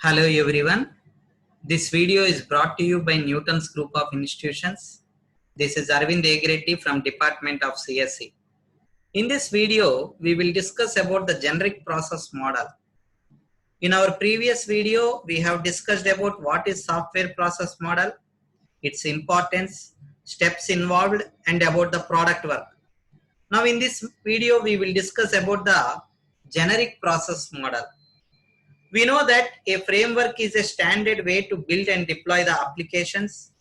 Hello everyone. This video is brought to you by Newton's Group of Institutions. This is Arvind Egreddy from Department of CSE. In this video, we will discuss about the generic process model. In our previous video, we have discussed about what is software process model, its importance, steps involved, and about the product work. Now in this video, we will discuss about the generic process model. We know that a framework is a standard way to build and deploy the applications,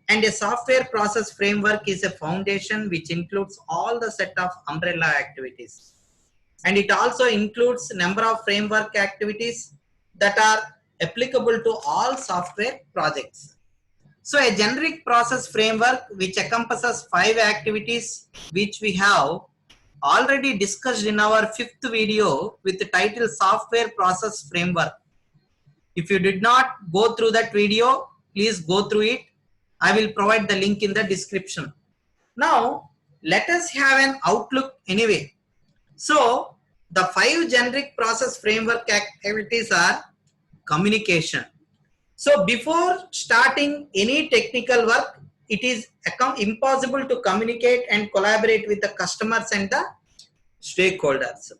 and a software process framework is a foundation which includes all the set of umbrella activities. And it also includes number of framework activities that are applicable to all software projects. So a generic process framework which encompasses 5 activities which we have already discussed in our 5th video with the title Software Process Framework. If you did not go through that video, please go through it. I will provide the link in the description. Now, let us have an outlook anyway. So, the 5 generic process framework activities are communication. So, before starting any technical work, it is impossible to communicate and collaborate with the customers and the stakeholders.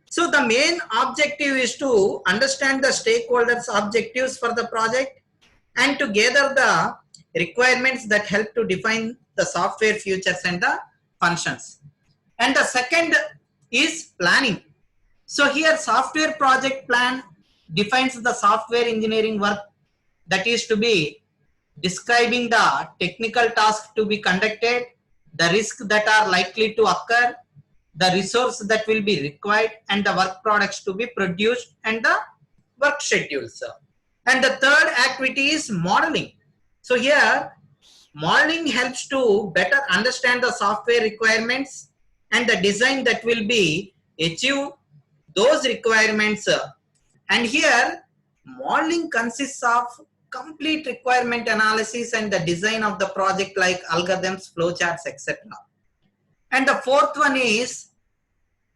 So the main objective is to understand the stakeholders' objectives for the project and to gather the requirements that help to define the software features and the functions. And the second is planning. So here software project plan defines the software engineering work that is to be describing the technical task to be conducted, the risks that are likely to occur, the resource that will be required, and the work products to be produced, and the work schedules. And the third activity is modeling. So here modeling helps to better understand the software requirements and the design that will be achieve those requirements. And here modeling consists of complete requirement analysis and the design of the project like algorithms, flowcharts, etc. And the fourth one is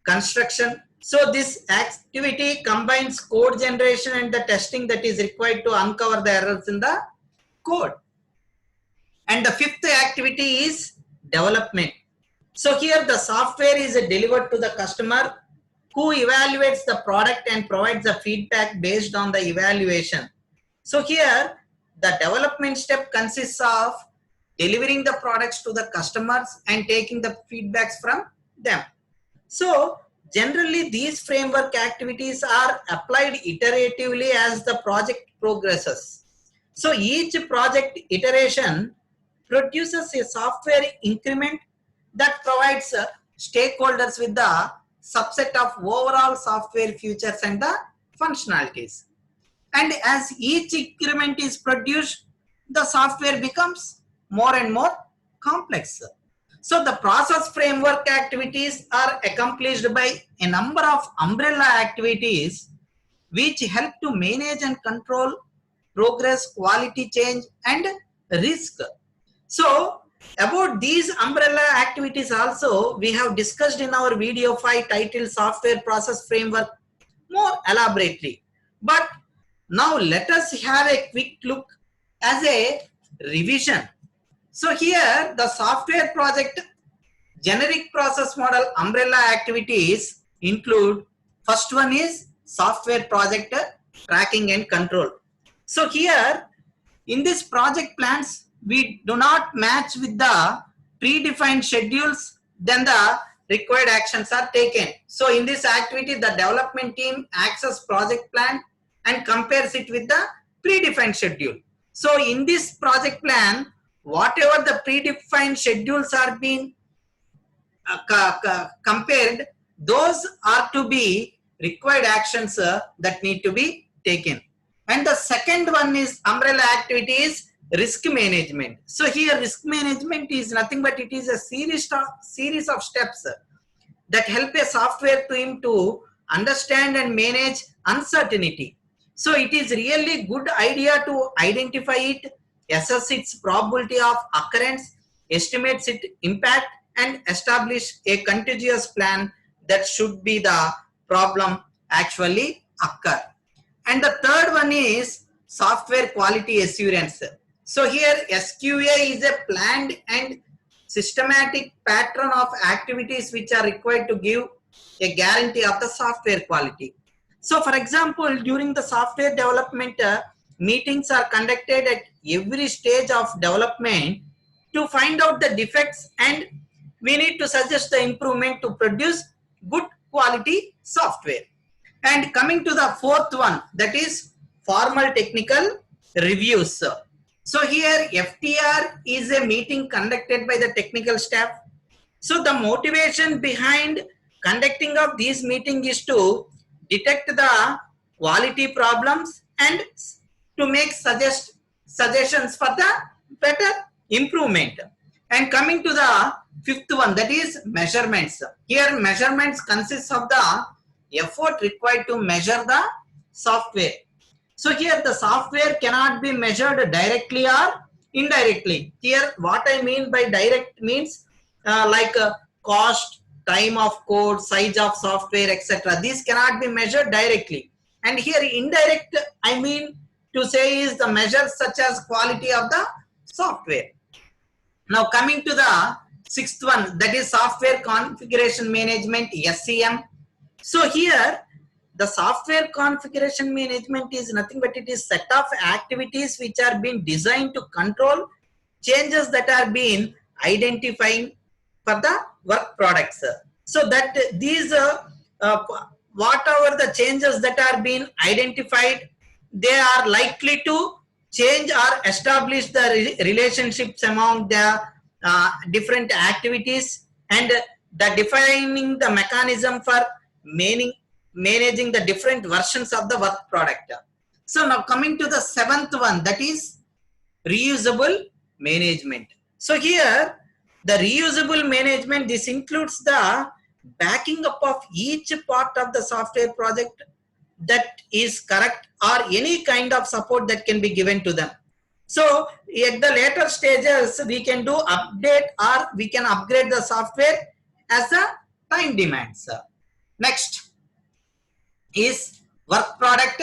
construction. So this activity combines code generation and the testing that is required to uncover the errors in the code. And the fifth activity is development. So here the software is delivered to the customer who evaluates the product and provides the feedback based on the evaluation. So here the development step consists of delivering the products to the customers and taking the feedbacks from them. So generally these framework activities are applied iteratively as the project progresses. So each project iteration produces a software increment that provides stakeholders with the subset of overall software features and the functionalities. And as each increment is produced, the software becomes more and more complex. So the process framework activities are accomplished by a number of umbrella activities which help to manage and control progress, quality change, and risk. So about these umbrella activities also we have discussed in our video 5 titled Software Process Framework more elaborately. But now let us have a quick look as a revision. So here the software project generic process model umbrella activities include, first one is software project tracking and control. So here in this project plans we do not match with the predefined schedules, then the required actions are taken. So in this activity the development team acts as project plan and compares it with the predefined schedule. So in this project plan, whatever the predefined schedules are being compared, those are to be required actions that need to be taken. And the second one is umbrella activities risk management. So here risk management is nothing but it is a series of steps that help a software team to understand and manage uncertainty. So it is really good idea to identify it, assess its probability of occurrence, estimates its impact, and establish a continuous plan that should be the problem actually occur. And the third one is software quality assurance. So here SQA is a planned and systematic pattern of activities which are required to give a guarantee of the software quality. So for example, during the software development, meetings are conducted at every stage of development to find out the defects, and we need to suggest the improvement to produce good quality software. And coming to the fourth one, that is formal technical reviews. So here FTR is a meeting conducted by the technical staff. So the motivation behind conducting of these meetings is to detect the quality problems and to make suggestions for the better improvement. And coming to the fifth one, that is measurements. Here measurements consists of the effort required to measure the software. So here the software cannot be measured directly or indirectly. Here what I mean by direct means like cost, time of code, size of software, etc. These cannot be measured directly. And here indirect, I mean to say, is the measures such as quality of the software. Now coming to the sixth one, that is software configuration management, SCM. So here the software configuration management is nothing but it is set of activities which are being designed to control changes that are being identified for the work products. So that these whatever the changes that are being identified, they are likely to change or establish the relationships among the different activities, and the defining the mechanism for managing the different versions of the work product. So now coming to the seventh one, that is reusable management. So here the reusable management, this includes the backing up of each part of the software project that is correct, or any kind of support that can be given to them. So at the later stages we can do update or we can upgrade the software as the time demands. Next is work product,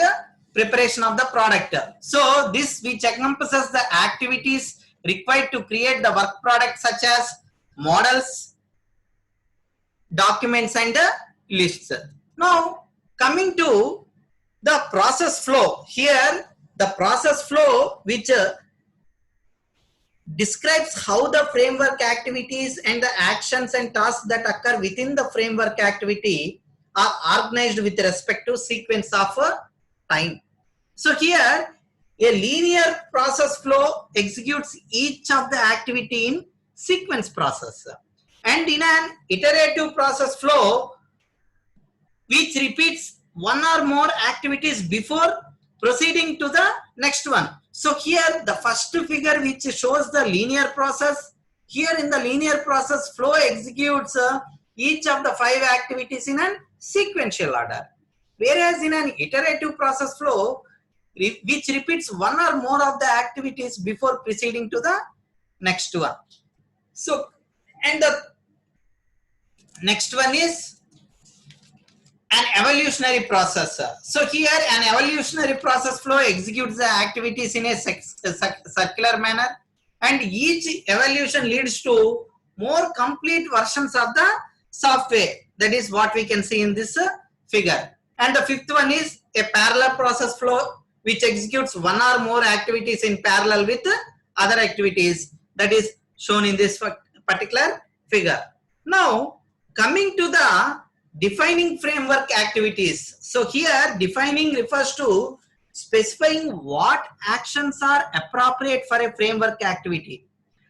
preparation of the product. So this which encompasses the activities required to create the work product, such as models, documents and lists. Now coming to the process flow, here the process flow which describes how the framework activities and the actions and tasks that occur within the framework activity are organized with respect to sequence of time. So here a linear process flow executes each of the activity in sequence process, and in an iterative process flow which repeats one or more activities before proceeding to the next one. So here the first figure which shows the linear process, here in the linear process flow executes each of the 5 activities in a sequential order, whereas in an iterative process flow which repeats one or more of the activities before proceeding to the next one. So and the next one is an evolutionary process. So here an evolutionary process flow executes the activities in a circular manner, and each evolution leads to more complete versions of the software. That is what we can see in this figure. And the fifth one is a parallel process flow which executes one or more activities in parallel with other activities, that is shown in this particular figure. Now coming to the defining framework activities. So here defining refers to specifying what actions are appropriate for a framework activity.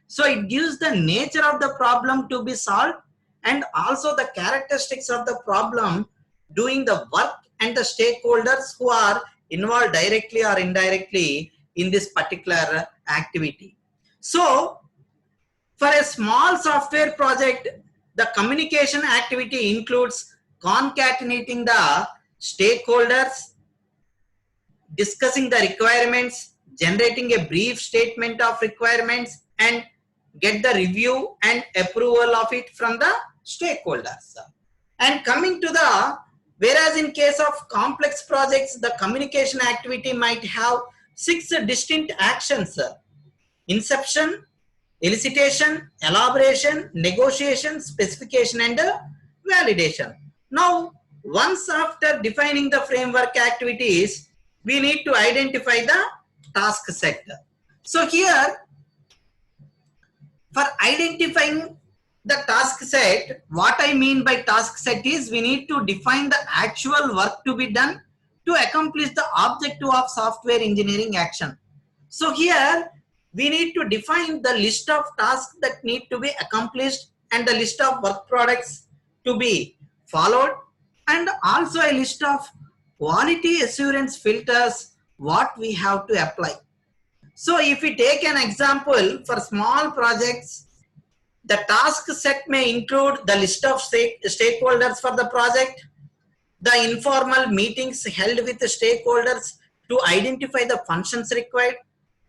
So it gives the nature of the problem to be solved and also the characteristics of the problem doing the work and the stakeholders who are involved directly or indirectly in this particular activity. So for a small software project, the communication activity includes concatenating the stakeholders, discussing the requirements, generating a brief statement of requirements, and get the review and approval of it from the stakeholders. And coming to the Whereas in case of complex projects, the communication activity might have 6 distinct actions: inception, elicitation, elaboration, negotiation, specification, and validation. Now, once after defining the framework activities, we need to identify the task set. So here, for identifying the task set, what I mean by task set is we need to define the actual work to be done to accomplish the objective of software engineering action. So here we need to define the list of tasks that need to be accomplished and the list of work products to be followed, and also a list of quality assurance filters what we have to apply. So if we take an example for small projects, the task set may include the list of stakeholders for the project, the informal meetings held with the stakeholders to identify the functions required,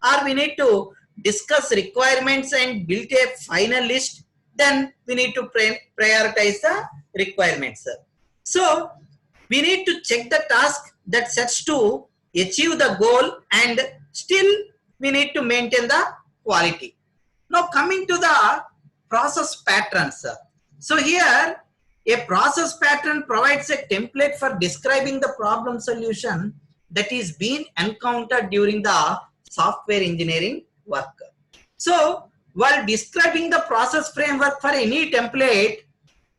or we need to discuss requirements and build a final list, then we need to prioritize the requirements. So we need to check the task that sets to achieve the goal, and still we need to maintain the quality. Now coming to the process patterns. So here a process pattern provides a template for describing the problem solution that is being encountered during the software engineering work. So while describing the process framework for any template,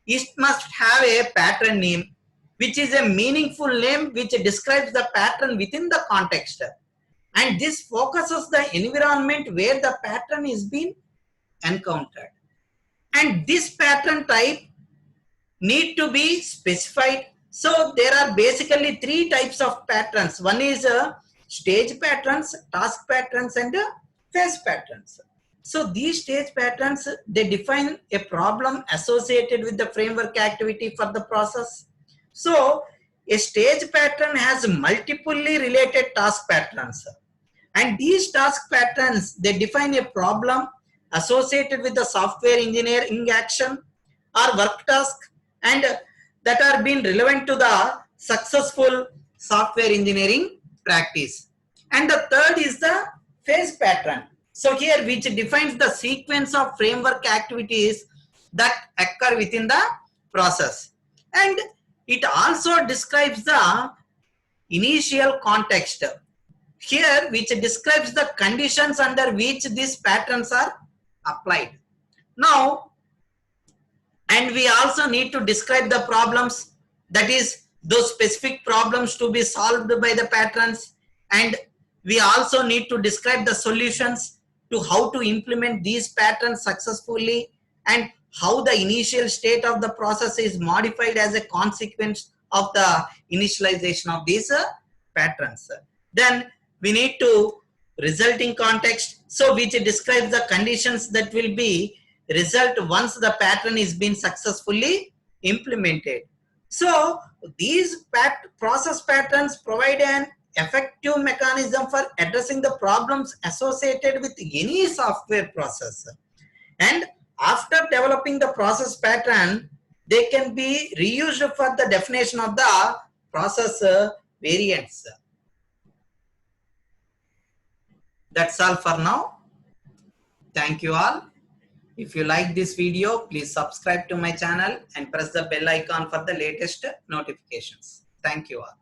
it must have a pattern name, which is a meaningful name which describes the pattern within the context. And this focuses the environment where the pattern is being encountered. And this pattern type need to be specified. So there are basically 3 types of patterns. One is stage patterns, task patterns, and phase patterns. So these stage patterns, they define a problem associated with the framework activity for the process. So a stage pattern has multiply related task patterns. And these task patterns, they define a problem associated with the software engineering action or work task, and that are being relevant to the successful software engineering practice. And the third is the phase pattern. So here which defines the sequence of framework activities that occur within the process. And it also describes the initial context. Here which describes the conditions under which these patterns are applied. Now, and we also need to describe the problems, that is those specific problems to be solved by the patterns, and we also need to describe the solutions to how to implement these patterns successfully and how the initial state of the process is modified as a consequence of the initialization of these patterns. Then we need to resulting context, so which describes the conditions that will be result once the pattern is being successfully implemented. So these process patterns provide an effective mechanism for addressing the problems associated with any software process. And after developing the process pattern, they can be reused for the definition of the process variants. That's all for now. Thank you all. If you like this video, please subscribe to my channel and press the bell icon for the latest notifications. Thank you all.